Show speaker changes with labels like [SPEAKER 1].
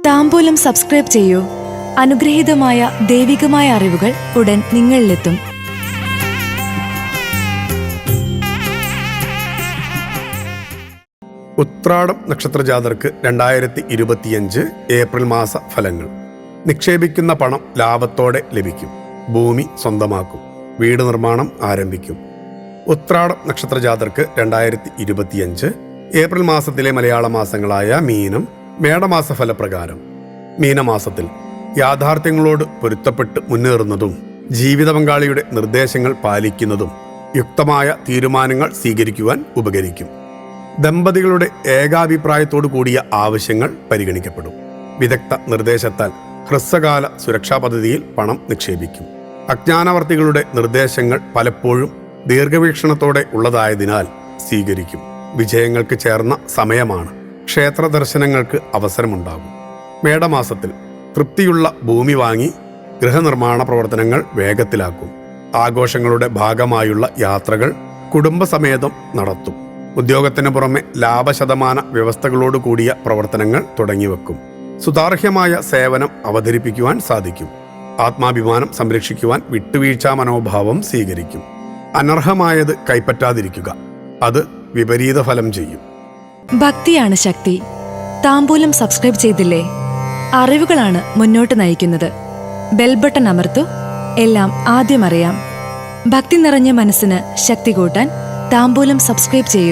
[SPEAKER 1] താംബൂലം subscribe ചെയ്യൂ. അനുഗ്രഹീതമായ ദൈവികമായ അറിവുകൾ ഉടൻ നിങ്ങളിലെത്തും.
[SPEAKER 2] ഉത്രാടം നക്ഷത്രജാതർക്ക് 2025 ഏപ്രിൽ മാസ ഫലങ്ങൾ. നിക്ഷേപിക്കുന്ന പണം ലാഭത്തോടെ ലഭിക്കും. ഭൂമി സ്വന്തമാക്കും. വീട് നിർമ്മാണം ആരംഭിക്കും. ഉത്രാടം നക്ഷത്രജാതർക്ക് 2025 ഏപ്രിൽ മാസത്തിലെ മലയാള മാസങ്ങളായ മീനം, മേടമാസ ഫലപ്രകാരം. മീനമാസത്തിൽ യാഥാർത്ഥ്യങ്ങളോട് പൊരുത്തപ്പെട്ട് മുന്നേറുന്നതും ജീവിത പങ്കാളിയുടെ നിർദ്ദേശങ്ങൾ പാലിക്കുന്നതും യുക്തമായ തീരുമാനങ്ങൾ സ്വീകരിക്കുവാൻ ഉപകരിക്കും. ദമ്പതികളുടെ ഏകാഭിപ്രായത്തോടു കൂടിയ ആവശ്യങ്ങൾ പരിഗണിക്കപ്പെടും. വിദഗ്ധ നിർദ്ദേശത്താൽ ഹ്രസ്വകാല സുരക്ഷാ പദ്ധതിയിൽ പണം നിക്ഷേപിക്കും. അജ്ഞാനവർത്തികളുടെ നിർദ്ദേശങ്ങൾ പലപ്പോഴും ദീർഘവീക്ഷണത്തോടെ ഉള്ളതായതിനാൽ സ്വീകരിക്കും. വിജയങ്ങൾക്ക് ചേർന്ന സമയമാണ്. ക്ഷേത്ര ദർശനങ്ങൾക്ക് അവസരമുണ്ടാകും. മേടമാസത്തിൽ തൃപ്തിയുള്ള ഭൂമി വാങ്ങി ഗൃഹനിർമ്മാണ പ്രവർത്തനങ്ങൾ വേഗത്തിലാക്കും. ആഘോഷങ്ങളുടെ ഭാഗമായുള്ള യാത്രകൾ കുടുംബസമേതം നടത്തും. ഉദ്യോഗത്തിന് പുറമെ ലാഭശതമാന വ്യവസ്ഥകളോട് കൂടിയ പ്രവർത്തനങ്ങൾ തുടങ്ങിവെക്കും. സുതാർഹ്യമായ സേവനം അവതരിപ്പിക്കുവാൻ സാധിക്കും. ആത്മാഭിമാനം സംരക്ഷിക്കുവാൻ വിട്ടുവീഴ്ചാ മനോഭാവം സ്വീകരിക്കും. അനർഹമായത് കൈപ്പറ്റാതിരിക്കുക. അത് വിപരീത ഫലം ചെയ്യും.
[SPEAKER 1] ഭക്തിയാണ് ശക്തി. താംബൂലം സബ്സ്ക്രൈബ് ചെയ്തില്ലേ? അറിവുകളാണ് മുന്നോട്ട് നയിക്കുന്നത്. ബെൽ ബട്ടൺ അമർത്തു. എല്ലാം ആദ്യം അറിയാം. ഭക്തി നിറഞ്ഞ മനസ്സിന് ശക്തി കൂട്ടാൻ താംബൂലം സബ്സ്ക്രൈബ് ചെയ്യൂ.